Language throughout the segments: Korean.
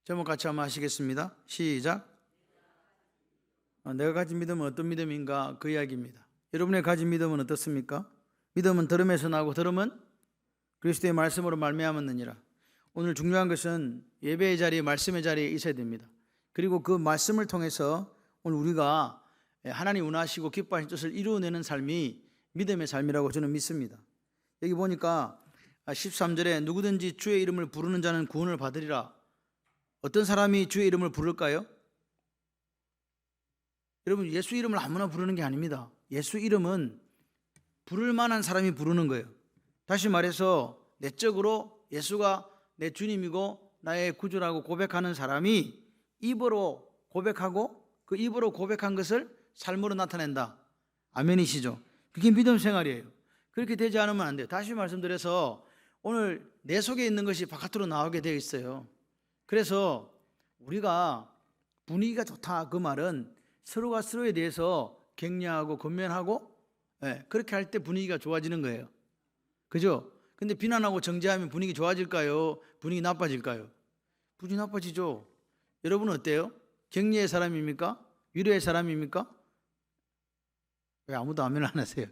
제목 같이 한번 하시겠습니다. 시작. 내가 가진 믿음은 어떤 믿음인가, 그 이야기입니다. 여러분의 가진 믿음은 어떻습니까? 믿음은 들음에서 나고 들음은 그리스도의 말씀으로 말미암았느니라. 오늘 중요한 것은 예배의 자리에, 말씀의 자리에 있어야 됩니다. 그리고 그 말씀을 통해서 오늘 우리가 하나님 원하시고 기뻐하신 뜻을 이루어내는 삶이 믿음의 삶이라고 저는 믿습니다. 여기 보니까 13절에 누구든지 주의 이름을 부르는 자는 구원을 받으리라. 어떤 사람이 주의 이름을 부를까요? 여러분, 예수 이름을 아무나 부르는 게 아닙니다. 예수 이름은 부를 만한 사람이 부르는 거예요. 다시 말해서 내적으로 예수가 내 주님이고 나의 구주라고 고백하는 사람이 입으로 고백하고 그 입으로 고백한 것을 삶으로 나타낸다. 아멘이시죠? 그게 믿음 생활이에요. 그렇게 되지 않으면 안 돼요. 다시 말씀드려서 오늘 내 속에 있는 것이 바깥으로 나오게 되어 있어요. 그래서 우리가 분위기가 좋다, 그 말은 서로가 서로에 대해서 격려하고 권면하고 그렇게 할 때 분위기가 좋아지는 거예요. 그죠? 근데 비난하고 정죄하면 분위기 좋아질까요? 분위기 나빠질까요? 분위기 나빠지죠. 여러분은 어때요? 격려의 사람입니까? 위로의 사람입니까? 왜 아무도 아멘 안 하세요?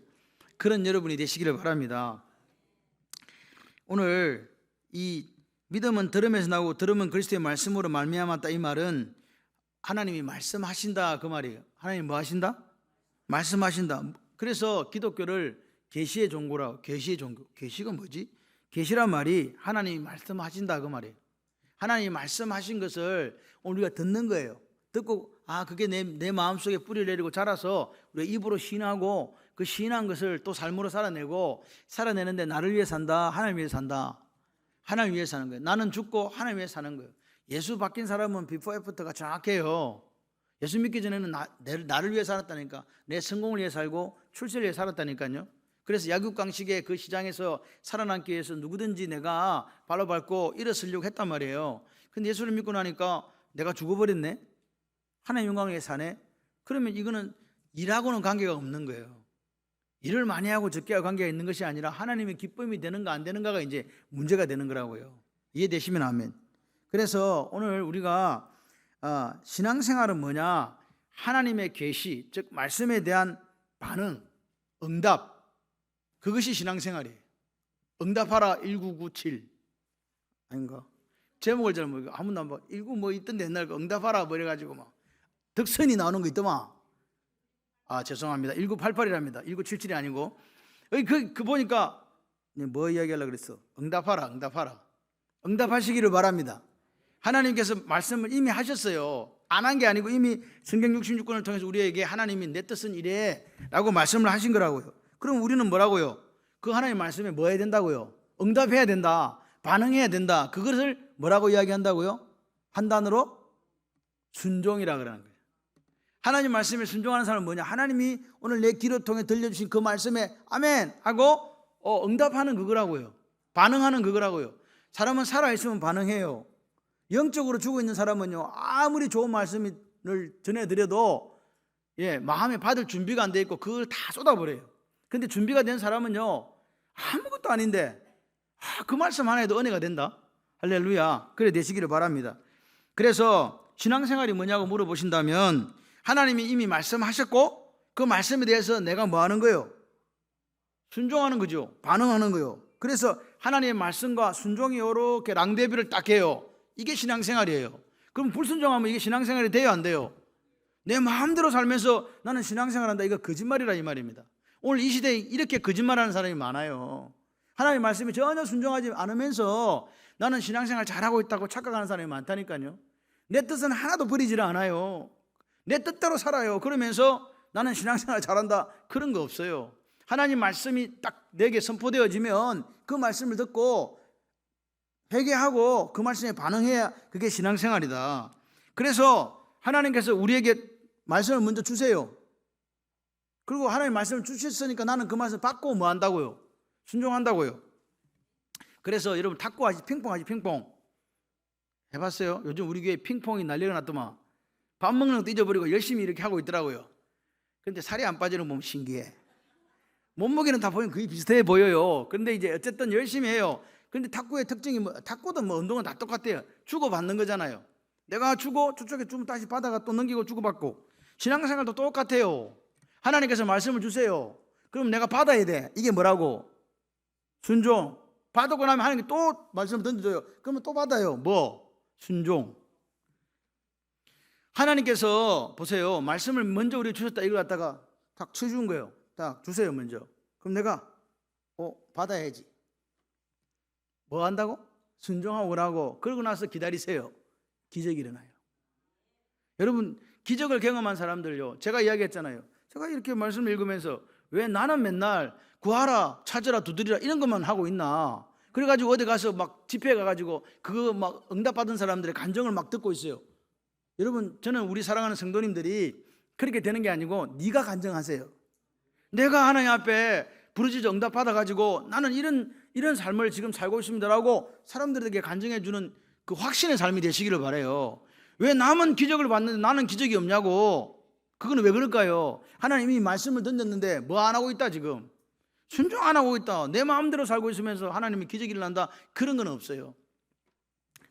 그런 여러분이 되시기를 바랍니다. 오늘 이 믿음은 들음에서 나오고 들음은 그리스도의 말씀으로 말미암았다, 이 말은 하나님이 말씀하신다, 그 말이에요. 하나님이 뭐 하신다? 말씀하신다. 그래서 기독교를 계시의 종교라고. 계시의 종교. 계시가 뭐지? 계시란 말이 하나님이 말씀하신다, 그 말이에요. 하나님이 말씀하신 것을 우리가 듣는 거예요. 듣고 그게 내 마음속에 뿌리를 내리고 자라서 우리가 입으로 시인하고 그 시인한 것을 또 삶으로 살아내고, 살아내는데 나를 위해 산다, 하나님 위해 산다. 하나님 위해 사는 거예요. 나는 죽고 하나님 위해 사는 거예요. 예수 바뀐 사람은 비포 애프터가 정확해요. 예수 믿기 전에는 나를 위해 살았다니까. 내 성공을 위해 살고 출세를 위해 살았다니까요. 그래서 약육강식의 그 시장에서 살아남기 위해서 누구든지 내가 발로 밟고 일어서려고 했단 말이에요. 근데 예수를 믿고 나니까 내가 죽어버렸네. 하나님 영광을 위해 사네. 그러면 이거는 일하고는 관계가 없는 거예요. 일을 많이 하고 적게 하고 관계가 있는 것이 아니라 하나님의 기쁨이 되는가 안 되는가가 이제 문제가 되는 거라고요. 이해되시면 아멘. 그래서 오늘 우리가 신앙생활은 뭐냐? 하나님의 계시, 즉 말씀에 대한 반응, 응답, 그것이 신앙생활이에요. 응답하라 1997 아닌가? 제목을 잘 모르고 아무도 안 봐. 19 뭐 있던데 옛날 거 응답하라 뭐 이래가지고 막 덕선이 나오는 거 있더만. 죄송합니다. 1988이랍니다. 1977이 아니고. 그 보니까 뭐 이야기하려고 그랬어? 응답하라, 응답하라. 응답하시기를 바랍니다. 하나님께서 말씀을 이미 하셨어요. 안 한 게 아니고 이미 성경 66권을 통해서 우리에게 하나님이 내 뜻은 이래 라고 말씀을 하신 거라고요. 그럼 우리는 뭐라고요? 그 하나님 말씀에 뭐 해야 된다고요? 응답해야 된다. 반응해야 된다. 그것을 뭐라고 이야기한다고요? 한 단어로 순종이라 그러는 거예요. 하나님 말씀에 순종하는 사람은 뭐냐? 하나님이 오늘 내 귀를 통해 들려주신 그 말씀에 아멘 하고 응답하는 그거라고요. 반응하는 그거라고요. 사람은 살아있으면 반응해요. 영적으로 죽어있는 사람은요, 아무리 좋은 말씀을 전해드려도 마음에 받을 준비가 안 돼 있고 그걸 다 쏟아버려요. 근데 준비가 된 사람은요, 아무것도 아닌데 그 말씀 하나에도 은혜가 된다. 할렐루야. 그래 되시기를 바랍니다. 그래서 신앙생활이 뭐냐고 물어보신다면 하나님이 이미 말씀하셨고 그 말씀에 대해서 내가 뭐 하는 거예요? 순종하는 거죠. 반응하는 거예요. 그래서 하나님의 말씀과 순종이 이렇게 랑대비를 딱 해요. 이게 신앙생활이에요. 그럼 불순종하면 이게 신앙생활이 돼요, 안 돼요? 내 마음대로 살면서 나는 신앙생활한다, 이거 거짓말이라 이 말입니다. 오늘 이 시대에 이렇게 거짓말하는 사람이 많아요. 하나님의 말씀에 전혀 순종하지 않으면서 나는 신앙생활 잘하고 있다고 착각하는 사람이 많다니까요. 내 뜻은 하나도 버리질 않아요. 내 뜻대로 살아요. 그러면서 나는 신앙생활 잘한다, 그런 거 없어요. 하나님 말씀이 딱 내게 선포되어지면 그 말씀을 듣고 회개하고 그 말씀에 반응해야 그게 신앙생활이다. 그래서 하나님께서 우리에게 말씀을 먼저 주세요. 그리고 하나님 말씀을 주셨으니까 나는 그 말씀을 받고 뭐 한다고요? 순종한다고요. 그래서 여러분 탁구 하시, 핑퐁 하시, 핑퐁 해봤어요? 요즘 우리 교회 핑퐁이 난리가 났더만. 밥 먹는 것도 잊어버리고 열심히 이렇게 하고 있더라고요. 그런데 살이 안 빠지는 거 보면 신기해. 몸무게는 다 보면 거의 비슷해 보여요. 그런데 이제 어쨌든 열심히 해요. 그런데 탁구의 특징이 탁구도 운동은 다 똑같아요. 주고받는 거잖아요. 내가 주고 저쪽에 주면 다시 받아가 또 넘기고 주고받고. 신앙생활도 똑같아요. 하나님께서 말씀을 주세요. 그럼 내가 받아야 돼. 이게 뭐라고? 순종. 받고 나면 하나님께 또 말씀을 던져줘요. 그러면 또 받아요. 뭐? 순종. 하나님께서 보세요. 말씀을 먼저 우리 주셨다 이걸 갖다가 딱 쳐준 거예요. 딱 주세요 먼저. 그럼 내가 받아야지. 뭐 한다고? 순종하고 오라고. 그러고 나서 기다리세요. 기적이 일어나요. 여러분 기적을 경험한 사람들요. 제가 이야기했잖아요. 제가 이렇게 말씀을 읽으면서 왜 나는 맨날 구하라, 찾으라, 두드리라 이런 것만 하고 있나? 그래가지고 어디 가서 막 집회 가가지고 그거 막 응답받은 사람들의 간증을 막 듣고 있어요. 여러분 저는 우리 사랑하는 성도님들이 그렇게 되는 게 아니고 네가 간증하세요. 내가 하나님 앞에 부르짖어 응답 받아가지고 나는 이런 삶을 지금 살고 있습니다라고 사람들에게 간증해 주는 그 확신의 삶이 되시기를 바라요. 왜 남은 기적을 받는데 나는 기적이 없냐고. 그거는 왜 그럴까요? 하나님이 말씀을 던졌는데 뭐 안 하고 있다 지금. 순종 안 하고 있다. 내 마음대로 살고 있으면서 하나님이 기적이 일어난다. 그런 건 없어요.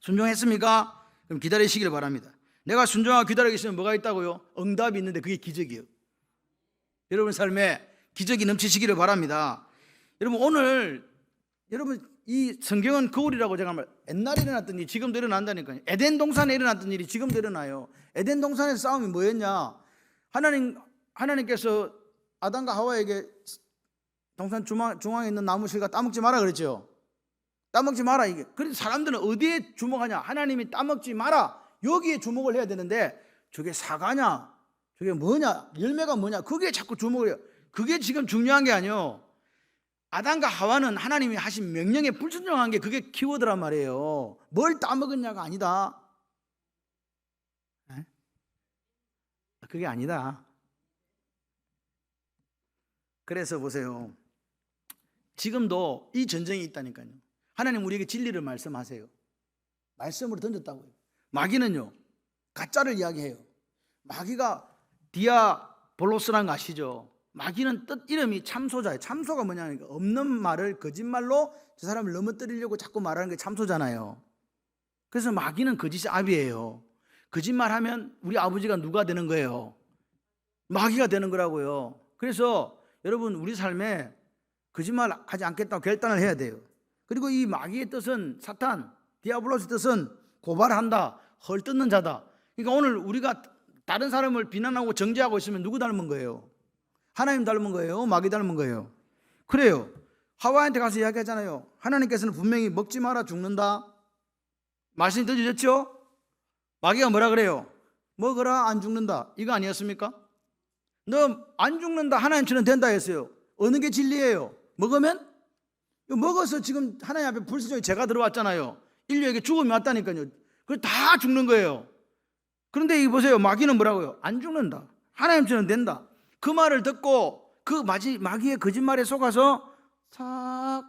순종했습니까? 그럼 기다리시길 바랍니다. 내가 순종하고 기다리고 있으면 뭐가 있다고요? 응답이 있는데 그게 기적이에요. 여러분 삶에 기적이 넘치시기를 바랍니다. 여러분 오늘 여러분 이 성경은 거울이라고 제가 옛날에 일어났던 일이 지금도 일어난다니까요. 에덴 동산에 일어났던 일이 지금도 일어나요. 에덴 동산에서 싸움이 뭐였냐? 하나님께서 아담과 하와에게 동산 중앙에 있는 나무 실과 따먹지 마라 그랬죠. 따먹지 마라 이게. 그래서 사람들은 어디에 주목하냐? 하나님이 따먹지 마라 여기에 주목을 해야 되는데 저게 사과냐? 저게 뭐냐? 열매가 뭐냐? 그게 자꾸 주목을 해요. 그게 지금 중요한 게 아니에요. 아담과 하와는 하나님이 하신 명령에 불순종한 게 그게 키워드란 말이에요. 뭘 따먹었냐가 아니다. 그게 아니다. 그래서 보세요. 지금도 이 전쟁이 있다니까요. 하나님 우리에게 진리를 말씀하세요. 말씀으로 던졌다고요. 마귀는요 가짜를 이야기해요. 마귀가 디아볼로스라는 거 아시죠? 마귀는 뜻 이름이 참소자예요. 참소가 뭐냐니까 없는 말을 거짓말로 저 사람을 넘어뜨리려고 자꾸 말하는 게 참소잖아요. 그래서 마귀는 거짓의 아비예요. 거짓말하면 우리 아버지가 누가 되는 거예요? 마귀가 되는 거라고요. 그래서 여러분 우리 삶에 거짓말 하지 않겠다고 결단을 해야 돼요. 그리고 이 마귀의 뜻은 사탄, 디아블로스의 뜻은 고발한다, 헐뜯는 자다. 그러니까 오늘 우리가 다른 사람을 비난하고 정죄하고 있으면 누구 닮은 거예요? 하나님 닮은 거예요? 마귀 닮은 거예요? 그래요. 하와한테 가서 이야기하잖아요. 하나님께서는 분명히 먹지 마라 죽는다 말씀이 들으셨죠? 마귀가 뭐라 그래요? 먹어라 안 죽는다 이거 아니었습니까? 너 안 죽는다 하나님처럼 된다 했어요. 어느 게 진리예요? 먹으면? 먹어서 지금 하나님 앞에 불순종의 죄가 들어왔잖아요. 인류에게 죽음이 왔다니까요. 그래서 다 죽는 거예요. 그런데 이 보세요. 마귀는 뭐라고요? 안 죽는다. 하나님처럼 된다. 그 말을 듣고 그 마귀의 거짓말에 속아서 싹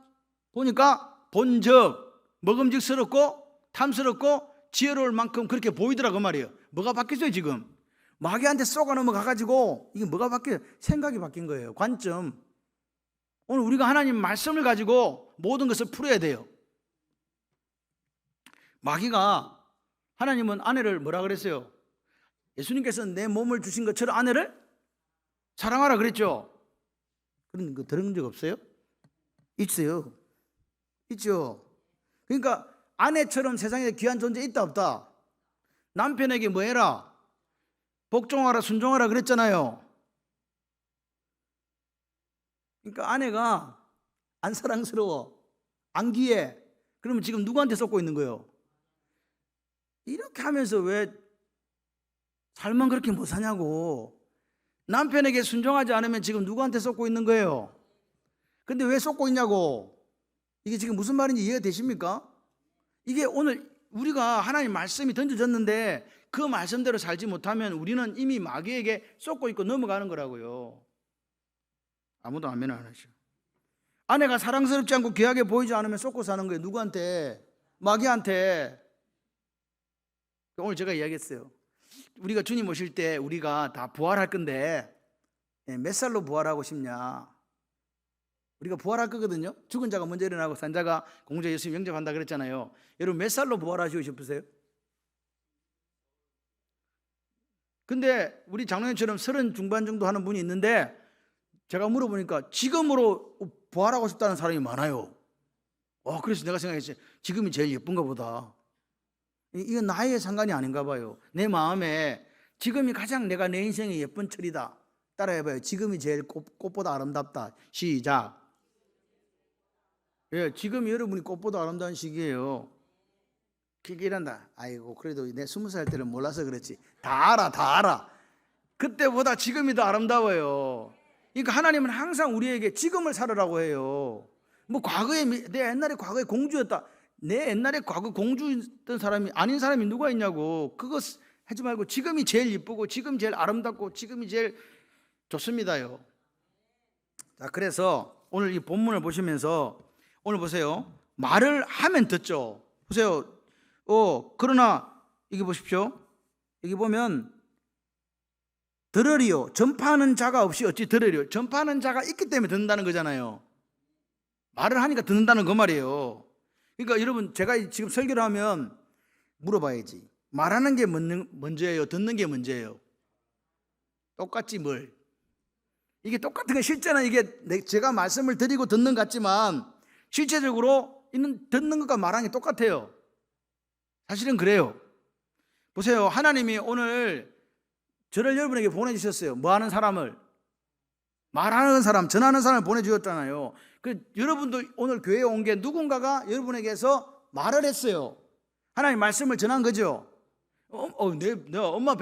보니까 본적 먹음직스럽고 탐스럽고 지혜로울 만큼 그렇게 보이더라 그 말이에요. 뭐가 바뀌었어요 지금? 마귀한테 쏘가 넘어가가지고 이게 뭐가 바뀌어요? 생각이 바뀐 거예요. 관점. 오늘 우리가 하나님 말씀을 가지고 모든 것을 풀어야 돼요. 마귀가 하나님은 아내를 뭐라 그랬어요? 예수님께서는 내 몸을 주신 것처럼 아내를 사랑하라 그랬죠. 그런 거 들은 적 없어요? 있어요. 있죠. 그러니까 아내처럼 세상에 귀한 존재 있다 없다? 남편에게 뭐 해라? 복종하라 순종하라 그랬잖아요. 그러니까 아내가 안 사랑스러워 안 귀해 그러면 지금 누구한테 쏟고 있는 거예요? 이렇게 하면서 왜 삶은 그렇게 못 사냐고. 남편에게 순종하지 않으면 지금 누구한테 쏟고 있는 거예요? 근데 왜 쏟고 있냐고. 이게 지금 무슨 말인지 이해가 되십니까? 이게 오늘 우리가 하나님 말씀이 던져졌는데 그 말씀대로 살지 못하면 우리는 이미 마귀에게 쏟고 있고 넘어가는 거라고요. 아무도 아멘 안 하죠. 아내가 사랑스럽지 않고 귀하게 보이지 않으면 쏟고 사는 거예요. 누구한테? 마귀한테. 오늘 제가 이야기했어요. 우리가 주님 오실 때 우리가 다 부활할 건데 몇 살로 부활하고 싶냐? 우리가 부활할 거거든요. 죽은 자가 먼저 일어나고 산 자가 공중에 예수님 영접한다 그랬잖아요. 여러분 몇 살로 부활하시고 싶으세요? 근데 우리 장로님처럼 30 중반 정도 하는 분이 있는데 제가 물어보니까 지금으로 부활하고 싶다는 사람이 많아요. 그래서 내가 생각했지, 지금이 제일 예쁜가 보다. 이건 나이의 상관이 아닌가 봐요. 내 마음에 지금이 가장 내가 내 인생의 예쁜 철이다. 따라해봐요. 지금이 제일 꽃보다 아름답다. 시작. 예, 지금 여러분이 꽃보다 아름다운 시기예요. 그게 이란다. 아이고, 그래도 내 20살 때는 몰라서 그렇지. 다 알아. 그때보다 지금이 더 아름다워요. 그러니까 하나님은 항상 우리에게 지금을 살으라고 해요. 뭐 과거에, 내 옛날에 과거에 공주였다. 내 옛날에 과거 공주였던 사람이 아닌 사람이 누가 있냐고. 그거 하지 말고 지금이 제일 예쁘고 지금 제일 아름답고 지금이 제일 좋습니다요. 자, 그래서 오늘 이 본문을 보시면서 오늘 보세요. 말을 하면 듣죠. 보세요. 그러나 이게 보십시오. 여기 보면 들으리요. 전파하는 자가 없이 어찌 들으리요. 전파하는 자가 있기 때문에 듣는다는 거잖아요. 말을 하니까 듣는다는 그 말이에요. 그러니까 여러분, 제가 지금 설교를 하면 물어봐야지. 말하는 게 먼저예요? 듣는 게 먼저예요? 똑같지 뭘. 이게 똑같은 게 실제는 이게 제가 말씀을 드리고 듣는 것 같지만 실제적으로 듣는 것과 말하는 게 똑같아요. 사실은 그래요. 보세요. 하나님이 오늘 저를 여러분에게 보내주셨어요. 뭐 하는 사람을? 말하는 사람, 전하는 사람을 보내주셨잖아요. 여러분도 오늘 교회에 온 게 누군가가 여러분에게서 말을 했어요. 하나님 말씀을 전한 거죠. 내가 엄마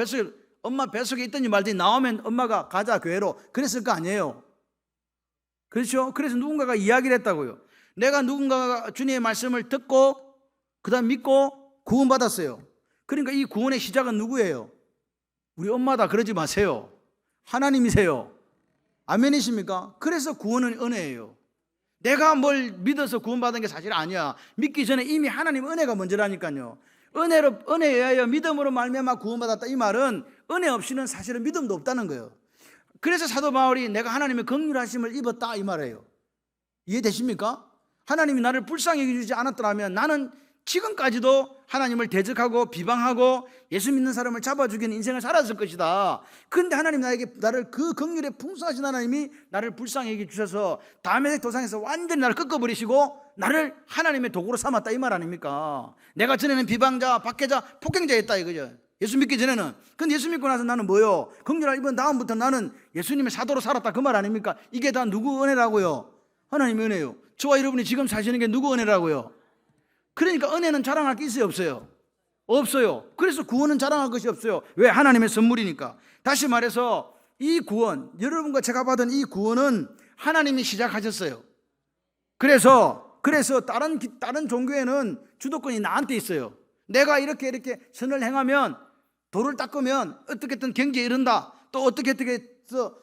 뱃속에 있더니 말더니 나오면 엄마가 가자 교회로 그랬을 거 아니에요. 그렇죠? 그래서 누군가가 이야기를 했다고요. 내가 누군가가 주님의 말씀을 듣고 그 다음 믿고 구원받았어요. 그러니까 이 구원의 시작은 누구예요? 우리 엄마다. 그러지 마세요. 하나님이세요. 아멘이십니까? 그래서 구원은 은혜예요. 내가 뭘 믿어서 구원받은 게 사실 아니야. 믿기 전에 이미 하나님 은혜가 먼저라니까요. 은혜에 의하여 믿음으로 말미암아 구원받았다. 이 말은 은혜 없이는 사실은 믿음도 없다는 거예요. 그래서 사도 바울이 내가 하나님의 긍휼하심을 입었다 이 말이에요. 이해되십니까? 하나님이 나를 불쌍히 여기지 않았더라면 나는 지금까지도 하나님을 대적하고 비방하고 예수 믿는 사람을 잡아 죽이는 인생을 살았을 것이다. 그런데 하나님 나를 그 긍휼에 풍성하신 하나님이 나를 불쌍히 여기 주셔서 다메섹 도상에서 완전히 나를 꺾어버리시고 나를 하나님의 도구로 삼았다 이 말 아닙니까? 내가 전에는 비방자, 박해자, 폭행자였다 이거죠. 예수 믿기 전에는. 근데 예수 믿고 나서 나는 뭐요? 긍휼을 입은 다음부터 나는 예수님의 사도로 살았다 그 말 아닙니까? 이게 다 누구 은혜라고요? 하나님의 은혜요. 저와 여러분이 지금 사시는 게 누구 은혜라고요? 그러니까 은혜는 자랑할 게 있어요 없어요? 없어요. 그래서 구원은 자랑할 것이 없어요. 왜? 하나님의 선물이니까. 다시 말해서 이 구원, 여러분과 제가 받은 이 구원은 하나님이 시작하셨어요. 그래서 다른 종교에는 주도권이 나한테 있어요. 내가 이렇게 선을 행하면 도를 닦으면 어떻게든 경제에 이른다. 또 어떻게 해서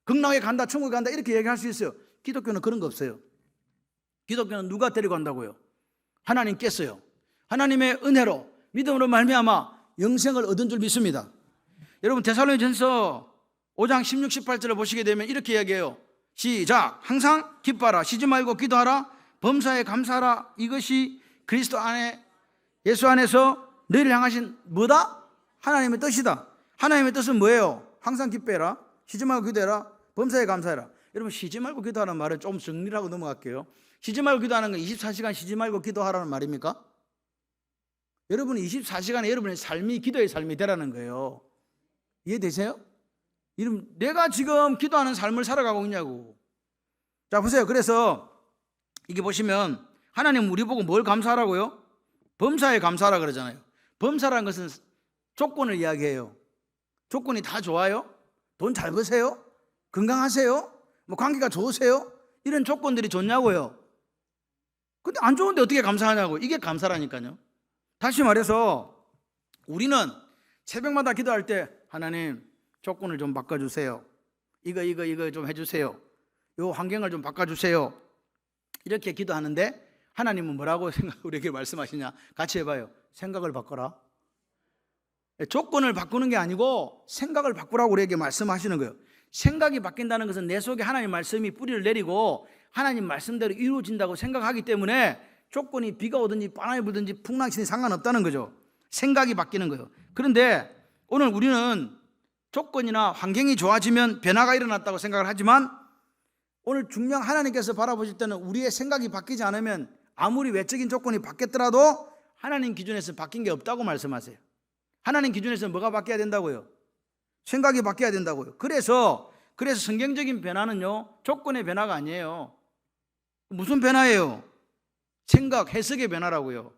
극락에 간다, 천국에 간다 이렇게 얘기할 수 있어요. 기독교는 그런 거 없어요. 기독교는 누가 데리고 간다고요? 하나님께서요. 하나님의 은혜로 믿음으로 말미암아 영생을 얻은 줄 믿습니다. 여러분 데살로니가전서 5장 16, 18절을 보시게 되면 이렇게 이야기해요. 시작. 항상 기뻐하라. 쉬지 말고 기도하라. 범사에 감사하라. 이것이 그리스도 안에 예수 안에서 너희를 향하신 뭐다? 하나님의 뜻이다. 하나님의 뜻은 뭐예요? 항상 기뻐해라. 쉬지 말고 기도해라. 범사에 감사해라. 여러분 쉬지 말고 기도하라는 말은 좀 정리를 하고 넘어갈게요. 쉬지 말고 기도하는 건 24시간 쉬지 말고 기도하라는 말입니까? 여러분이 24시간에 여러분의 삶이 기도의 삶이 되라는 거예요. 이해되세요? 여러분 내가 지금 기도하는 삶을 살아가고 있냐고. 자 보세요. 그래서 이게 보시면 하나님 우리 보고 뭘 감사하라고요? 범사에 감사하라 그러잖아요. 범사라는 것은 조건을 이야기해요. 조건이 다 좋아요? 돈 잘 버세요? 건강하세요? 뭐 관계가 좋으세요? 이런 조건들이 좋냐고요. 근데 안 좋은데 어떻게 감사하냐고. 이게 감사라니까요. 다시 말해서 우리는 새벽마다 기도할 때 하나님 조건을 좀 바꿔주세요. 이거 좀 해주세요. 요 환경을 좀 바꿔주세요. 이렇게 기도하는데 하나님은 뭐라고 우리에게 말씀하시냐. 같이 해봐요. 생각을 바꿔라. 조건을 바꾸는 게 아니고 생각을 바꾸라고 우리에게 말씀하시는 거예요. 생각이 바뀐다는 것은 내 속에 하나님 말씀이 뿌리를 내리고 하나님 말씀대로 이루어진다고 생각하기 때문에 조건이 비가 오든지 바람이 불든지 풍랑치든지 상관없다는 거죠. 생각이 바뀌는 거예요. 그런데 오늘 우리는 조건이나 환경이 좋아지면 변화가 일어났다고 생각을 하지만 오늘 중요한 하나님께서 바라보실 때는 우리의 생각이 바뀌지 않으면 아무리 외적인 조건이 바뀌었더라도 하나님 기준에서 바뀐 게 없다고 말씀하세요. 하나님 기준에서 뭐가 바뀌어야 된다고요? 생각이 바뀌어야 된다고요. 그래서 성경적인 변화는요, 조건의 변화가 아니에요. 무슨 변화예요? 생각, 해석의 변화라고요.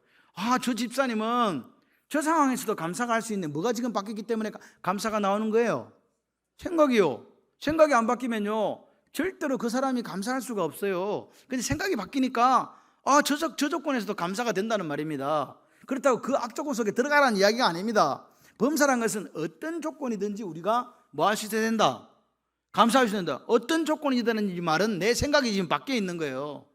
저 집사님은 저 상황에서도 감사가 할 수 있는 뭐가 지금 바뀌기 때문에 감사가 나오는 거예요? 생각이요. 생각이 안 바뀌면요, 절대로 그 사람이 감사할 수가 없어요. 근데 생각이 바뀌니까 저 조건에서도 감사가 된다는 말입니다. 그렇다고 그 악조건 속에 들어가라는 이야기가 아닙니다. 범사란 것은 어떤 조건이든지 우리가 뭐 할 수 있어야 된다? 감사할 수 있어야 된다. 어떤 조건이든 이 말은 내 생각이 지금 바뀌어 있는 거예요.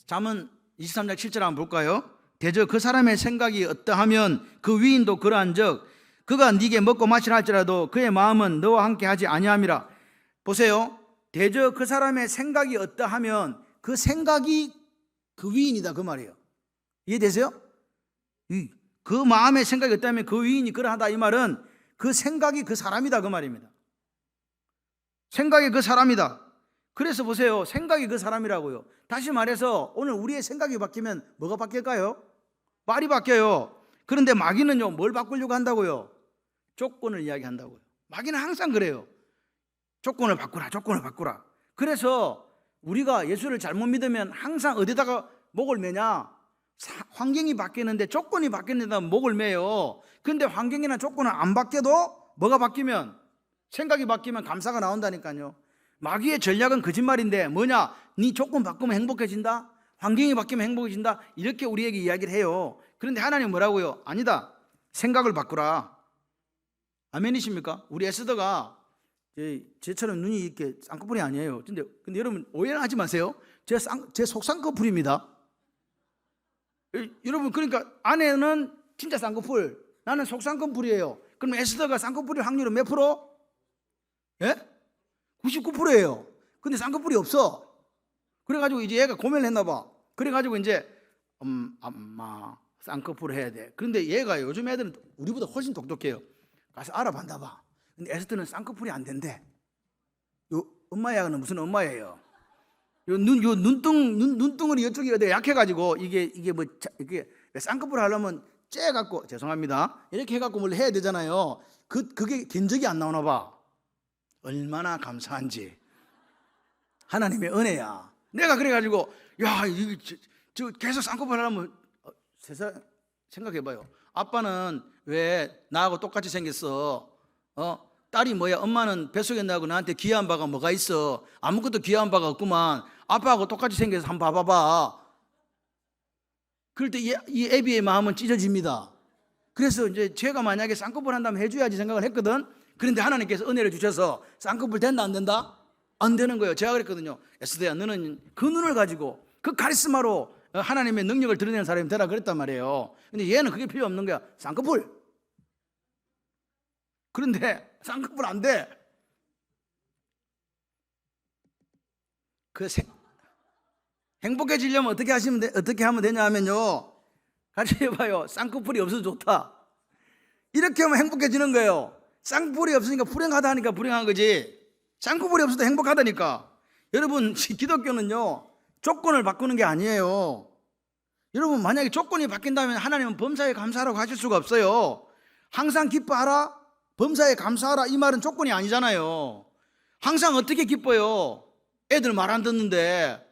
잠언 23장 7절 한번 볼까요? 대저 그 사람의 생각이 어떠하면 그 위인도 그러한즉 그가 네게 먹고 마시라 할지라도 그의 마음은 너와 함께 하지 아니함이라. 보세요. 대저 그 사람의 생각이 어떠하면 그 생각이 그 위인이다 그 말이에요. 이해되세요? 그 마음의 생각이 어떠하면 그 위인이 그러하다 이 말은 그 생각이 그 사람이다 그 말입니다. 생각이 그 사람이다. 그래서 보세요. 생각이 그 사람이라고요. 다시 말해서 오늘 우리의 생각이 바뀌면 뭐가 바뀔까요? 말이 바뀌어요. 그런데 마귀는요, 뭘 바꾸려고 한다고요? 조건을 이야기한다고요. 마귀는 항상 그래요. 조건을 바꾸라, 조건을 바꾸라. 그래서 우리가 예수를 잘못 믿으면 항상 어디다가 목을 매냐? 환경이 바뀌는데 조건이 바뀌는데 목을 매요. 그런데 환경이나 조건은 안 바뀌어도 뭐가 바뀌면, 생각이 바뀌면 감사가 나온다니까요. 마귀의 전략은 거짓말인데 뭐냐? 네 조건 바꾸면 행복해진다? 환경이 바뀌면 행복해진다? 이렇게 우리에게 이야기를 해요. 그런데 하나님은 뭐라고요? 아니다. 생각을 바꾸라. 아멘이십니까? 우리 에스더가 제처럼 눈이 이렇게 쌍꺼풀이 아니에요. 근데 여러분 오해는 하지 마세요. 제 속쌍꺼풀입니다. 여러분, 그러니까 아내는 진짜 쌍꺼풀, 나는 속쌍꺼풀이에요. 그럼 에스더가 쌍꺼풀일 확률은 몇 프로? 예? 99%예요. 근데 쌍꺼풀이 없어. 그래가지고 이제 얘가 고민을 했나 봐. 그래가지고 이제 엄마 쌍꺼풀 해야 돼. 그런데 얘가 요즘 애들은 우리보다 훨씬 똑똑해요. 가서 알아봤나 봐. 근데 에스더는 쌍꺼풀이 안 된대. 요 엄마야는 무슨 엄마예요? 요 눈덩어리 이쪽이 약해가지고 이게 쌍꺼풀 하려면 째갖고, 죄송합니다, 이렇게 해갖고 뭘 해야 되잖아요. 그게 견적이 안 나오나 봐. 얼마나 감사한지. 하나님의 은혜야. 내가 그래가지고 저 계속 쌍꺼풀 하려면 세상 생각해봐요. 아빠는 왜 나하고 똑같이 생겼어? 딸이 뭐야? 엄마는 뱃속에 나고 나한테 귀한 바가 뭐가 있어? 아무것도 귀한 바가 없구만. 아빠하고 똑같이 생겨서 한번 봐봐봐. 그럴 때 이 애비의 마음은 찢어집니다. 그래서 이제 제가 만약에 쌍꺼풀 한다면 해줘야지 생각을 했거든. 그런데 하나님께서 은혜를 주셔서 쌍꺼풀 된다 안 된다? 안 되는 거예요. 제가 그랬거든요. 에스더야, 너는 그 눈을 가지고 그 카리스마로 하나님의 능력을 드러내는 사람이 되라 그랬단 말이에요. 근데 얘는 그게 필요 없는 거야. 쌍꺼풀. 그런데 쌍꺼풀 안 돼. 행복해지려면 어떻게 하면 되냐 하면요, 같이 해봐요. 쌍꺼풀이 없어도 좋다. 이렇게 하면 행복해지는 거예요. 쌍꺼풀이 없으니까 불행하다 하니까 불행한 거지, 쌍꺼풀이 없어도 행복하다니까. 여러분, 기독교는요 조건을 바꾸는 게 아니에요. 여러분, 만약에 조건이 바뀐다면 하나님은 범사에 감사하라고 하실 수가 없어요. 항상 기뻐하라, 범사에 감사하라, 이 말은 조건이 아니잖아요. 항상 어떻게 기뻐요? 애들 말 안 듣는데,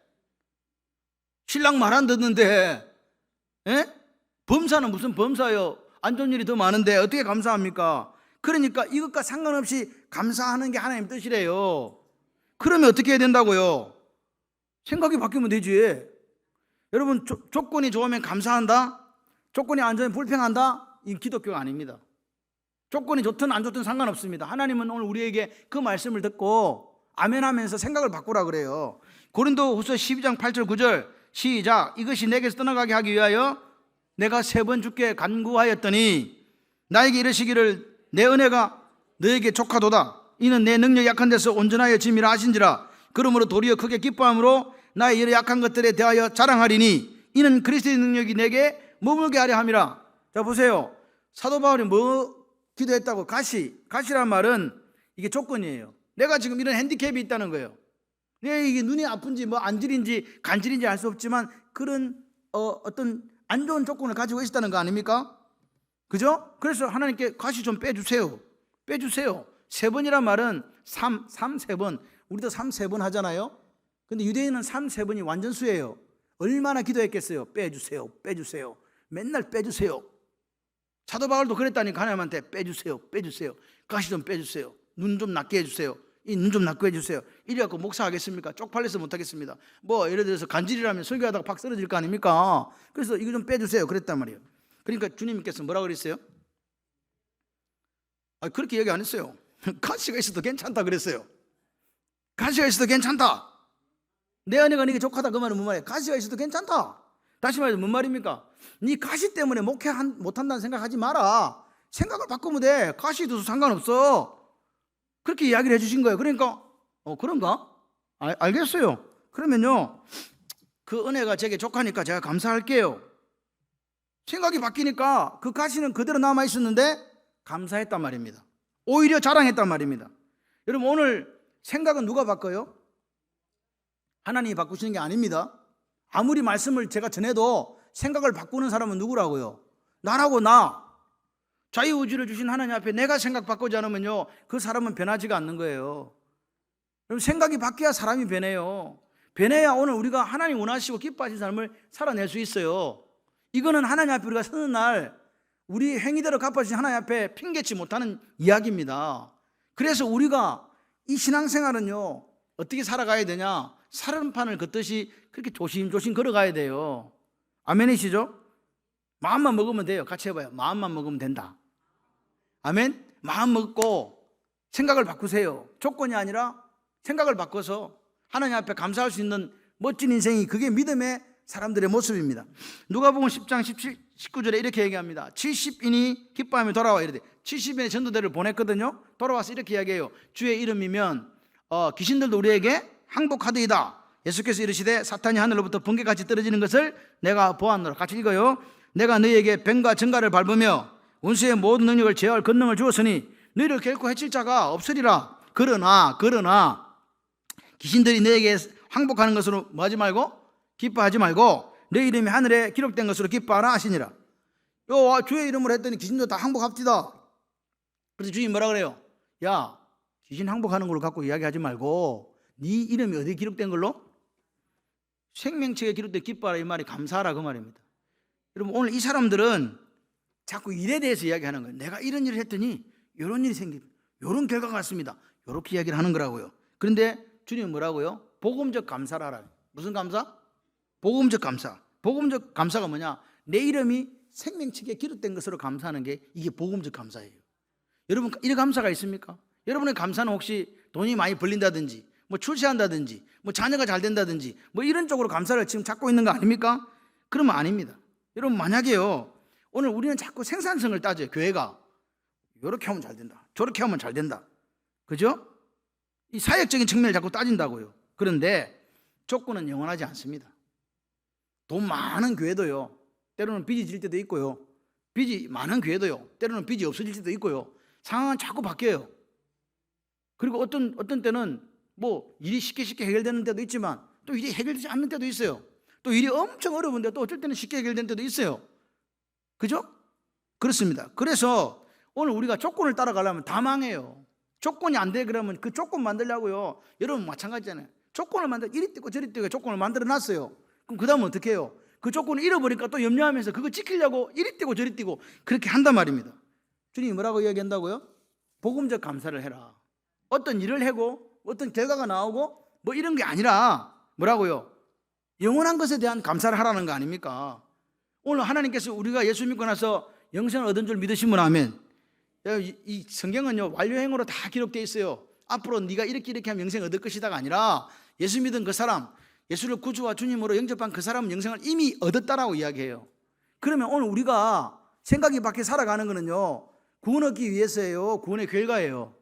신랑 말 안 듣는데, 범사는 무슨 범사요? 안 좋은 일이 더 많은데 어떻게 감사합니까? 그러니까 이것과 상관없이 감사하는 게 하나님 뜻이래요. 그러면 어떻게 해야 된다고요? 생각이 바뀌면 되지. 여러분, 조건이 좋으면 감사한다? 조건이 안 좋으면 불평한다? 이 기독교가 아닙니다. 조건이 좋든 안 좋든 상관없습니다. 하나님은 오늘 우리에게 그 말씀을 듣고 아멘하면서 생각을 바꾸라 그래요. 고린도후서 12장 8절 9절 시작. 이것이 내게서 떠나가게 하기 위하여 내가 3번 주께 간구하였더니 나에게 이르시기를 내 은혜가 너에게 족하도다. 이는 내 능력이 약한 데서 온전하여 짐이라 하신지라. 그러므로 도리어 크게 기뻐함으로 나의 이러 약한 것들에 대하여 자랑하리니 이는 그리스도의 능력이 내게 머물게 하려 함이라. 자, 보세요. 사도 바울이 뭐 기도했다고? 가시란 말은 이게 조건이에요. 내가 지금 이런 핸디캡이 있다는 거예요. 내 이게 눈이 아픈지 뭐 안질인지 간질인지 알 수 없지만 그런 어떤 안 좋은 조건을 가지고 있었다는 거 아닙니까? 그죠? 그래서 하나님께 가시 좀 빼주세요. 빼주세요. 3번이란 말은 3번. 우리도 3번 하잖아요. 근데 유대인은 3번이 완전수예요. 얼마나 기도했겠어요? 빼주세요. 빼주세요. 맨날 빼주세요. 사도 바울도 그랬다니까 하나님한테 빼주세요. 빼주세요. 가시 좀 빼주세요. 눈 좀 낫게 해주세요. 이 눈 좀 낫게 해주세요. 이래갖고 목사하겠습니까? 쪽팔려서 못하겠습니다. 뭐 예를 들어서 간질이라면 설교하다가 팍 쓰러질 거 아닙니까? 그래서 이거 좀 빼주세요. 그랬단 말이에요. 그러니까 주님께서 뭐라 그랬어요? 그렇게 얘기 안 했어요. 가시가 있어도 괜찮다 그랬어요. 가시가 있어도 괜찮다. 내 아내가 네게 족하다 그 말은 뭔 말이에요? 가시가 있어도 괜찮다. 다시 말해서 뭔 말입니까? 네 가시 때문에 목회 못한다는 생각하지 마라. 생각을 바꾸면 돼. 가시 있어도 상관없어. 그렇게 이야기를 해주신 거예요. 그러니까 그런가? 알겠어요. 그러면요, 그 은혜가 제게 족하니까 제가 감사할게요. 생각이 바뀌니까 그 가시는 그대로 남아있었는데 감사했단 말입니다. 오히려 자랑했단 말입니다. 여러분, 오늘 생각은 누가 바꿔요? 하나님이 바꾸시는 게 아닙니다. 아무리 말씀을 제가 전해도 생각을 바꾸는 사람은 누구라고요? 나라고. 나. 자유의지를 주신 하나님 앞에 내가 생각 바꾸지 않으면요, 그 사람은 변하지가 않는 거예요. 그럼 생각이 바뀌어야 사람이 변해요. 변해야 오늘 우리가 하나님 원하시고 기뻐하신 삶을 살아낼 수 있어요. 이거는 하나님 앞에 우리가 서는 날 우리 행위대로 갚아주신 하나님 앞에 핑계치 못하는 이야기입니다. 그래서 우리가 이 신앙생활은요, 어떻게 살아가야 되냐? 사른판을 걷듯이 그렇게 조심조심 걸어가야 돼요. 아멘이시죠? 마음만 먹으면 돼요. 같이 해봐요. 마음만 먹으면 된다. 아멘. 마음 먹고 생각을 바꾸세요. 조건이 아니라 생각을 바꿔서 하나님 앞에 감사할 수 있는 멋진 인생이, 그게 믿음의 사람들의 모습입니다. 누가복음 10장 19절에 이렇게 얘기합니다. 70인이 기뻐하며 돌아와 이르되, 70인의 전도대를 보냈거든요. 돌아와서 이렇게 이야기해요. 주의 이름이면 귀신들도 우리에게 항복하더이다. 예수께서 이르시되, 사탄이 하늘로부터 번개같이 떨어지는 것을 내가 보았노라. 같이 읽어요. 내가 너희에게 뱀과 정갈을 밟으며 원수의 모든 능력을 제어할 권능을 주었으니 너희를 결코 해칠 자가 없으리라. 그러나 귀신들이 너에게 항복하는 것으로 뭐하지 말고, 기뻐하지 말고 내 이름이 하늘에 기록된 것으로 기뻐하라 하시니라. 주의 이름으로 했더니 귀신도 다 항복합디다. 그래서 주님 뭐라 그래요? 야, 귀신 항복하는 걸로 갖고 이야기하지 말고 네 이름이 어디에 기록된 걸로? 생명책에 기록된 기뻐하라, 이 말이 감사하라 그 말입니다. 여러분, 오늘 이 사람들은 자꾸 일에 대해서 이야기하는 거예요. 내가 이런 일을 했더니 이런 일이 생깁니다. 이런 결과가 왔습니다. 이렇게 이야기를 하는 거라고요. 그런데 주님은 뭐라고요? 복음적 감사를 하라. 무슨 감사? 복음적 감사. 복음적 감사가 뭐냐? 내 이름이 생명책에 기록된 것으로 감사하는 게, 이게 복음적 감사예요. 여러분, 이런 감사가 있습니까? 여러분의 감사는 혹시 돈이 많이 벌린다든지, 뭐 출세한다든지, 뭐 자녀가 잘 된다든지, 뭐 이런 쪽으로 감사를 지금 찾고 있는 거 아닙니까? 그러면 아닙니다. 여러분, 만약에요, 오늘 우리는 자꾸 생산성을 따져요. 교회가 이렇게 하면 잘 된다, 저렇게 하면 잘 된다, 그죠? 이 사역적인 측면을 자꾸 따진다고요. 그런데 조건은 영원하지 않습니다. 돈 많은 교회도요, 때로는 빚이 질 때도 있고요, 빚이 많은 교회도요, 때로는 빚이 없어질 때도 있고요. 상황은 자꾸 바뀌어요. 그리고 어떤 때는 뭐 일이 쉽게 해결되는 때도 있지만 또 일이 해결되지 않는 때도 있어요. 또 일이 엄청 어려운데 또 어쩔 때는 쉽게 해결되는 때도 있어요. 그죠? 그렇습니다. 그래서 오늘 우리가 조건을 따라가려면 다 망해요. 조건이 안 돼 그러면 그 조건 만들려고요. 여러분 마찬가지잖아요. 조건을 이리 뛰고 저리 뛰고 조건을 만들어 놨어요. 그럼 그 다음은 어떻게 해요? 그 조건을 잃어버리니까 또 염려하면서 그거 지키려고 이리 뛰고 저리 뛰고 그렇게 한단 말입니다. 주님이 뭐라고 이야기한다고요? 복음적 감사를 해라. 어떤 일을 하고 어떤 결과가 나오고 뭐 이런 게 아니라 뭐라고요? 영원한 것에 대한 감사를 하라는 거 아닙니까? 오늘 하나님께서 우리가 예수 믿고 나서 영생을 얻은 줄 믿으시면 아멘. 이 성경은요, 완료행으로 다 기록되어 있어요. 앞으로 네가 이렇게 하면 영생 얻을 것이다가 아니라 예수 믿은 그 사람, 예수를 구주와 주님으로 영접한 그 사람은 영생을 이미 얻었다라고 이야기해요. 그러면 오늘 우리가 생각이 밖에 살아가는 거는요, 구원 얻기 위해서예요. 구원의 결과예요.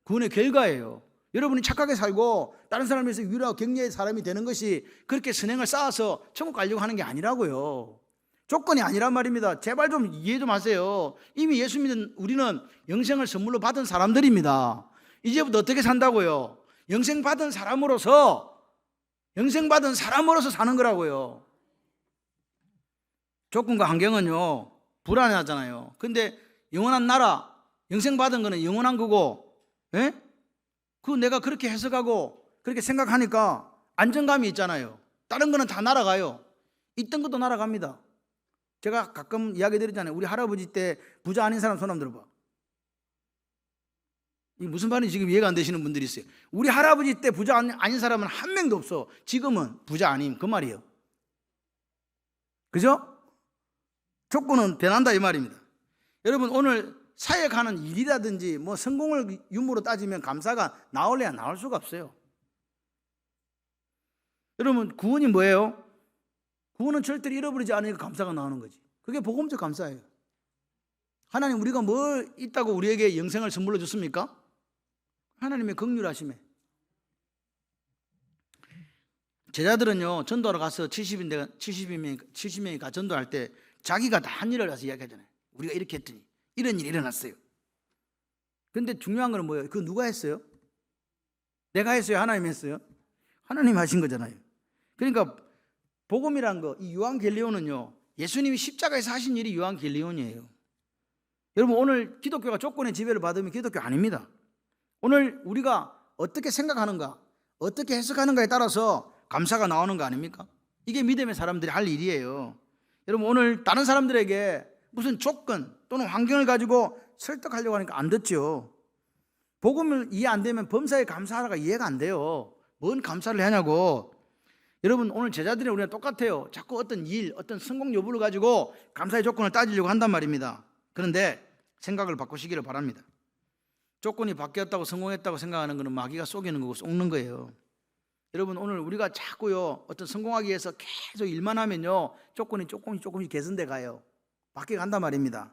구원의 결과예요. 여러분이 착하게 살고 다른 사람을 위해서 위로하고 격려의 사람이 되는 것이 그렇게 선행을 쌓아서 천국 가려고 하는 게 아니라고요. 조건이 아니란 말입니다. 제발 좀 이해 좀 하세요. 이미 예수 믿는 우리는 영생을 선물로 받은 사람들입니다. 이제부터 어떻게 산다고요? 영생 받은 사람으로서 사는 거라고요. 조건과 환경은요 불안하잖아요. 근데 영원한 나라, 영생 받은 거는 영원한 거고, 예? 그 내가 그렇게 해석하고 그렇게 생각하니까 안정감이 있잖아요. 다른 거는 다 날아가요. 있던 것도 날아갑니다. 제가 가끔 이야기 드리잖아요. 우리 할아버지 때 부자 아닌 사람 손 한번 들어봐. 이 무슨 말인지 지금 이해가 안 되시는 분들이 있어요. 우리 할아버지 때 부자 아닌 사람은 한 명도 없어. 지금은 부자 아님, 그 말이에요. 그죠? 조건은 변한다 이 말입니다. 여러분 오늘 사역하는 일이라든지 뭐 성공을 유무로 따지면 감사가 나올래야 나올 수가 없어요. 여러분 구원이 뭐예요? 구원은 절대로 잃어버리지 않으니까 감사가 나오는 거지. 그게 복음적 감사예요. 하나님 우리가 뭘 있다고 우리에게 영생을 선물로 줬습니까? 하나님의 긍휼하심에. 제자들은요 전도하러 가서 70명이 가 전도할 때 자기가 다 한 일을 가서 이야기하잖아요. 우리가 이렇게 했더니 이런 일이 일어났어요. 그런데 중요한 건 뭐예요? 그거 누가 했어요? 내가 했어요? 하나님이 했어요? 하나님 하신 거잖아요. 그러니까 복음이란 거, 이 요한겔리온은요 예수님이 십자가에서 하신 일이 요한겔리온이에요. 여러분 오늘 기독교가 조건의 지배를 받으면 기독교 아닙니다. 오늘 우리가 어떻게 생각하는가, 어떻게 해석하는가에 따라서 감사가 나오는 거 아닙니까? 이게 믿음의 사람들이 할 일이에요. 여러분 오늘 다른 사람들에게 무슨 조건 또는 환경을 가지고 설득하려고 하니까 안 듣죠. 복음을 이해 안 되면 범사에 감사하라가 이해가 안 돼요. 뭔 감사를 하냐고. 여러분 오늘 제자들이 우리가 똑같아요. 자꾸 어떤 일, 어떤 성공 여부를 가지고 감사의 조건을 따지려고 한단 말입니다. 그런데 생각을 바꾸시기를 바랍니다. 조건이 바뀌었다고 성공했다고 생각하는 것은 마귀가 속이는 거고 속는 거예요. 여러분 오늘 우리가 자꾸요 어떤 성공하기 위해서 계속 일만 하면요 조건이 조금씩 개선돼 가요. 바뀌어 간단 말입니다.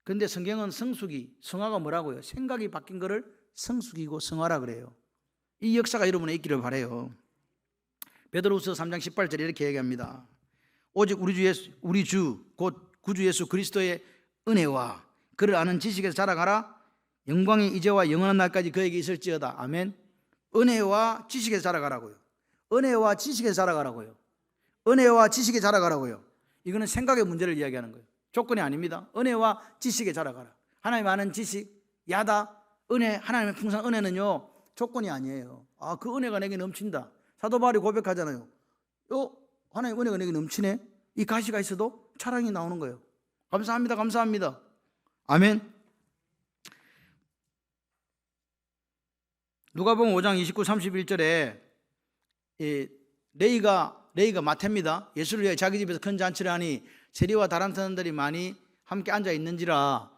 그런데 성경은 성숙이, 성화가 뭐라고요? 생각이 바뀐 거를 성숙이고 성화라 그래요. 이 역사가 여러분에 있기를 바라요. 베드로후서 3장 18절에 이렇게 얘기합니다. 오직 우리 주 곧 구주 예수 그리스도의 은혜와 그를 아는 지식에서 자라가라. 영광의 이제와 영원한 날까지 그에게 있을지어다. 아멘. 은혜와 지식에서 자라가라고요. 은혜와 지식에서 자라가라고요. 은혜와 지식에 자라가라고요. 이거는 생각의 문제를 이야기하는 거예요. 조건이 아닙니다. 은혜와 지식에 자라가라. 하나님 아는 지식, 야다, 은혜, 하나님의 풍성한 은혜는요 조건이 아니에요. 아, 그 은혜가 내게 넘친다. 사도 바울이 고백하잖아요. 하나님 은혜가 내게 넘치네. 이 가시가 있어도 차량이 나오는 거예요. 감사합니다. 감사합니다. 아멘. 누가복음 5장 29, 31절에 레이가 마태입니다. 예수를 위해 자기 집에서 큰 잔치를 하니 세리와 다른 사람들이 많이 함께 앉아 있는지라.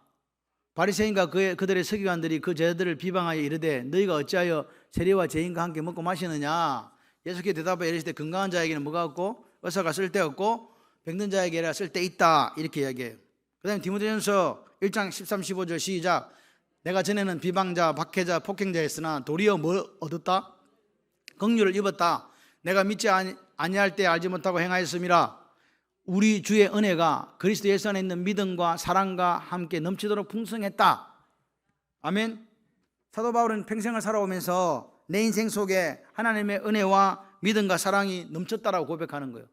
바리새인과 그들의 서기관들이 그 제자들을 비방하여 이르되 너희가 어찌하여 세리와 죄인과 함께 먹고 마시느냐. 예수께 대답하여 이르시되 건강한 자에게는 뭐가 없고 의사가 쓸데없고 병든 자에게라 쓸데있다. 이렇게 이야기해요. 그 다음에 디모데전서 1장 13, 15절 시작. 내가 전에는 비방자, 박해자, 폭행자였으나 도리어 뭘 얻었다? 긍휼을 입었다. 내가 믿지 아니할 때 알지 못하고 행하였음이라. 우리 주의 은혜가 그리스도 예수 안에 있는 믿음과 사랑과 함께 넘치도록 풍성했다. 아멘. 사도 바울은 평생을 살아오면서 내 인생 속에 하나님의 은혜와 믿음과 사랑이 넘쳤다라고 고백하는 거예요.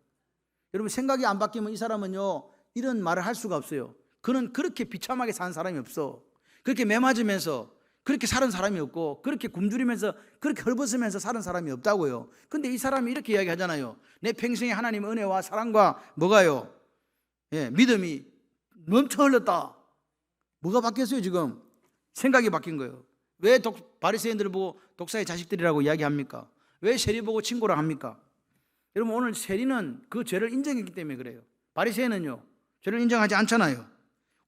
여러분 생각이 안 바뀌면 이 사람은요 이런 말을 할 수가 없어요. 그는 그렇게 비참하게 산 사람이 없어. 그렇게 매맞으면서 그렇게 사는 사람이 없고 그렇게 굶주리면서 그렇게 헐벗으면서 사는 사람이 없다고요. 근데 이 사람이 이렇게 이야기하잖아요. 내 평생에 하나님의 은혜와 사랑과 뭐가요? 믿음이 넘쳐 흘렀다. 뭐가 바뀌었어요 지금? 생각이 바뀐 거예요. 왜 바리새인들을 보고 독사의 자식들이라고 이야기합니까? 왜 세리 보고 친구라 합니까? 여러분 오늘 세리는 그 죄를 인정했기 때문에 그래요. 바리새인은요 죄를 인정하지 않잖아요.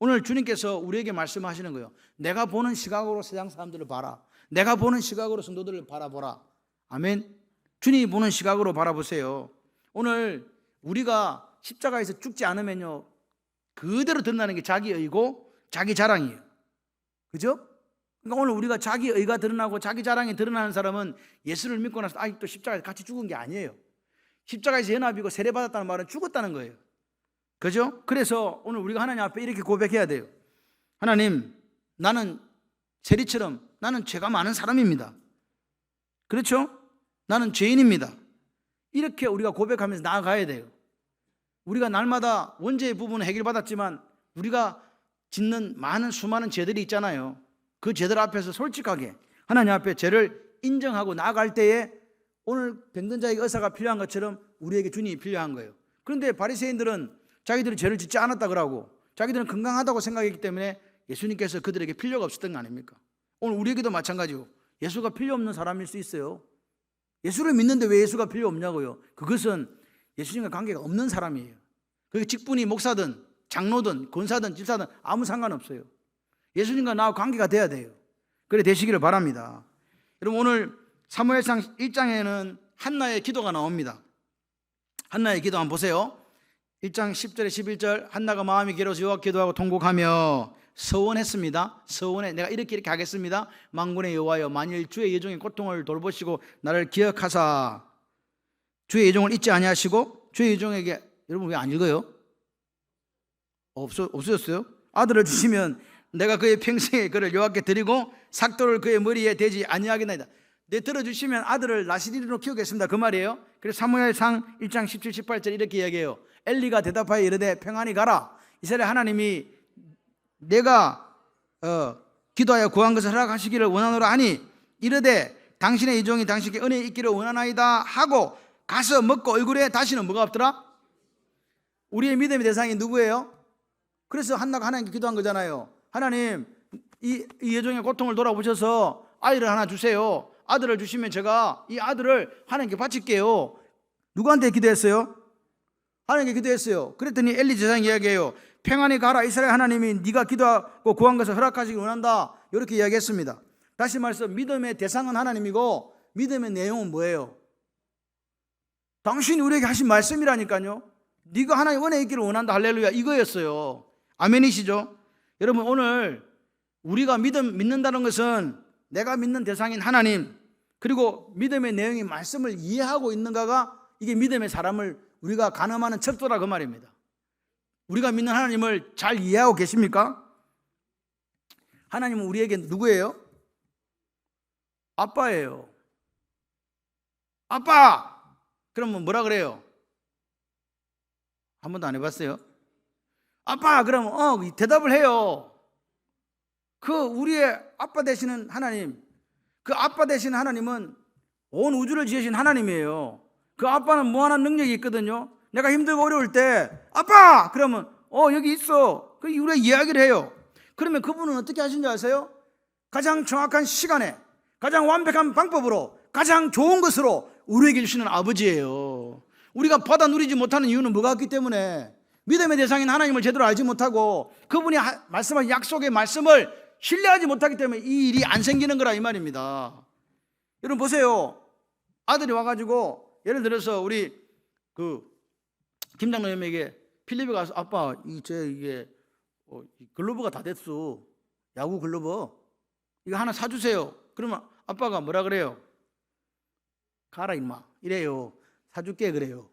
오늘 주님께서 우리에게 말씀하시는 거예요. 내가 보는 시각으로 세상 사람들을 봐라. 내가 보는 시각으로 성도들을 바라보라. 아멘. 주님이 보는 시각으로 바라보세요. 오늘 우리가 십자가에서 죽지 않으면요 그대로 드러나는 게 자기 의고 자기 자랑이에요. 그죠? 그러니까 오늘 우리가 자기 의가 드러나고 자기 자랑이 드러나는 사람은 예수를 믿고 나서 아직도 십자가에서 같이 죽은 게 아니에요. 십자가에서 연합이고 세례받았다는 말은 죽었다는 거예요. 그죠? 그래서 오늘 우리가 하나님 앞에 이렇게 고백해야 돼요. 하나님, 나는 세리처럼 나는 죄가 많은 사람입니다. 그렇죠? 나는 죄인입니다. 이렇게 우리가 고백하면서 나아가야 돼요. 우리가 날마다 원죄의 부분은 해결받았지만 우리가 짓는 수많은 죄들이 있잖아요. 그 죄들 앞에서 솔직하게 하나님 앞에 죄를 인정하고 나아갈 때에 오늘 병든 자에게 의사가 필요한 것처럼 우리에게 주님이 필요한 거예요. 그런데 바리새인들은 자기들이 죄를 짓지 않았다 그러고 자기들은 건강하다고 생각했기 때문에 예수님께서 그들에게 필요가 없었던 거 아닙니까? 오늘 우리에게도 마찬가지고 예수가 필요 없는 사람일 수 있어요. 예수를 믿는데 왜 예수가 필요 없냐고요? 그것은 예수님과 관계가 없는 사람이에요. 그게 직분이 목사든 장로든 권사든 집사든 아무 상관없어요. 예수님과 나와 관계가 돼야 돼요. 그래 되시기를 바랍니다. 여러분 오늘 사무엘상 1장에는 한나의 기도가 나옵니다. 한나의 기도 한번 보세요. 1장 10절에 11절 한나가 마음이 괴로워서 여호와께 기도하고 통곡하며 서원했습니다. 서원해 내가 이렇게 하겠습니다. 만군의 여호와여 만일 주의 예종의 고통을 돌보시고 나를 기억하사 주의 예종을 잊지 아니하시고 주의 예종에게 여러분 왜 안 읽어요? 없어졌어요? 아들을 주시면 내가 그의 평생에 그를 여호와께 드리고 삭도를 그의 머리에 대지 아니하겠나이다. 내 들어주시면 아들을 나시리로 키우겠습니다. 그 말이에요. 그래서 사무엘상 1장 17, 18절 이렇게 이야기해요. 엘리가 대답하여 이르되 평안히 가라. 이스라엘 하나님이 내가 기도하여 구한 것을 허락하시기를 원하노라 하니 이르되 당신의 이종이 당신께 은혜 있기를 원하나이다 하고 가서 먹고 얼굴에 다시는 뭐가 없더라? 우리의 믿음의 대상이 누구예요? 그래서 한나가 하나님께 기도한 거잖아요. 하나님 이 여종의 고통을 돌아보셔서 아이를 하나 주세요. 아들을 주시면 제가 이 아들을 하나님께 바칠게요. 누구한테 기도했어요? 하나님께 기도했어요. 그랬더니 엘리 제사장이 이야기해요. 평안히 가라. 이스라엘 하나님이 네가 기도하고 구한 것을 허락하시기 원한다. 이렇게 이야기했습니다. 다시 말해서 믿음의 대상은 하나님이고 믿음의 내용은 뭐예요? 당신이 우리에게 하신 말씀이라니까요. 네가 하나님 은혜 있기를 원한다. 할렐루야. 이거였어요. 아멘이시죠? 여러분 오늘 우리가 믿는다는 것은 내가 믿는 대상인 하나님 그리고 믿음의 내용이 말씀을 이해하고 있는가가 이게 믿음의 사람을 우리가 가늠하는 척도라 그 말입니다. 우리가 믿는 하나님을 잘 이해하고 계십니까? 하나님은 우리에게 누구예요? 아빠예요. 아빠! 그러면 뭐라 그래요? 한 번도 안 해봤어요? 아빠! 그러면 대답을 해요. 그 우리의 아빠 되시는 하나님, 그 아빠 되시는 하나님은 온 우주를 지으신 하나님이에요. 그 아빠는 무한한 능력이 있거든요. 내가 힘들고 어려울 때 아빠! 그러면 여기 있어. 그 우리가 이야기를 해요. 그러면 그분은 어떻게 하신지 아세요? 가장 정확한 시간에 가장 완벽한 방법으로 가장 좋은 것으로 우리에게 주시는 아버지예요. 우리가 받아 누리지 못하는 이유는 뭐가 있기 때문에 믿음의 대상인 하나님을 제대로 알지 못하고 그분이 말씀하신 약속의 말씀을 신뢰하지 못하기 때문에 이 일이 안 생기는 거라 이 말입니다. 여러분 보세요. 아들이 와가지고 예를 들어서 우리 김 장로님에게 필립에 가서 아빠 이게 글러브가 다 됐어. 야구 글러브 이거 하나 사주세요. 그러면 아빠가 뭐라 그래요? 가라 임마 이래요. 사줄게 그래요.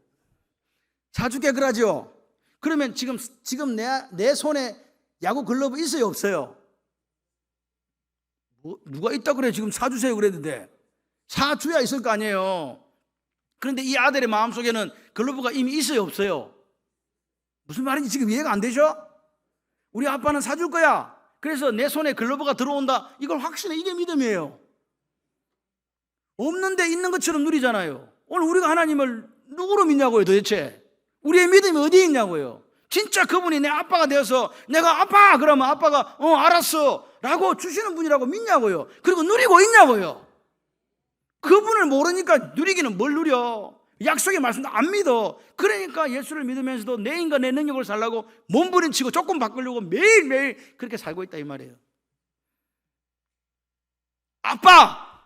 사줄게 그러죠. 그러면 지금 내 손에 야구 글러브 있어요 없어요? 누가 있다 그래? 지금 사주세요 그랬는데 사줘야 있을 거 아니에요. 그런데 이 아들의 마음속에는 글러브가 이미 있어요 없어요? 무슨 말인지 지금 이해가 안 되죠? 우리 아빠는 사줄 거야. 그래서 내 손에 글러브가 들어온다. 이걸 확신해. 이게 믿음이에요. 없는데 있는 것처럼 누리잖아요. 오늘 우리가 하나님을 누구로 믿냐고요 도대체? 우리의 믿음이 어디에 있냐고요? 진짜 그분이 내 아빠가 되어서 내가 아빠 그러면 아빠가 알았어 라고 주시는 분이라고 믿냐고요? 그리고 누리고 있냐고요? 그분을 모르니까 누리기는 뭘 누려? 약속의 말씀도 안 믿어. 그러니까 예수를 믿으면서도 내 인간 내 능력을 살라고 몸부림치고 조금 바꾸려고 매일매일 그렇게 살고 있다 이 말이에요. 아빠!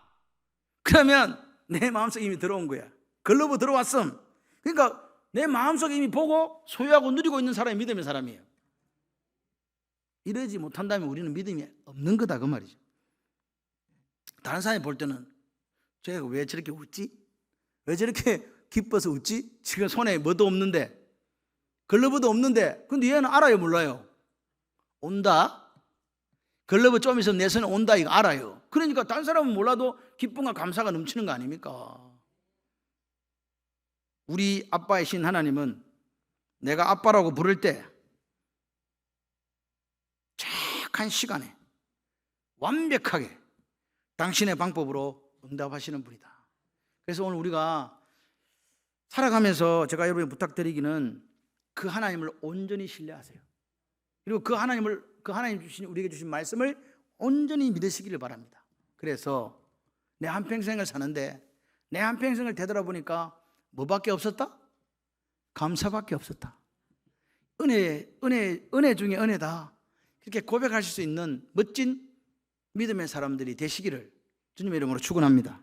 그러면 내 마음속에 이미 들어온 거야. 글러브 들어왔음. 그러니까 내 마음속에 이미 보고 소유하고 누리고 있는 사람이 믿음의 사람이에요. 이러지 못한다면 우리는 믿음이 없는 거다 그 말이죠. 다른 사람이 볼 때는 쟤가 왜 저렇게 웃지? 왜 저렇게 기뻐서 웃지? 지금 손에 뭐도 없는데 글러브도 없는데, 근데 얘는 알아요, 몰라요? 온다. 글러브 좀 있으면 내 손에 온다, 이거 알아요. 그러니까 다른 사람은 몰라도 기쁨과 감사가 넘치는 거 아닙니까? 우리 아빠이신 하나님은 내가 아빠라고 부를 때 정확한 시간에 완벽하게 당신의 방법으로 응답하시는 분이다. 그래서 오늘 우리가 살아가면서 제가 여러분에게 부탁드리기는 그 하나님을 온전히 신뢰하세요. 그리고 그 하나님 주신 우리에게 주신 말씀을 온전히 믿으시기를 바랍니다. 그래서 내 한평생을 사는데 내 한평생을 되돌아보니까 뭐밖에 없었다? 감사밖에 없었다. 은혜 중에 은혜다. 그렇게 고백하실 수 있는 멋진 믿음의 사람들이 되시기를 주님의 이름으로 축원합니다.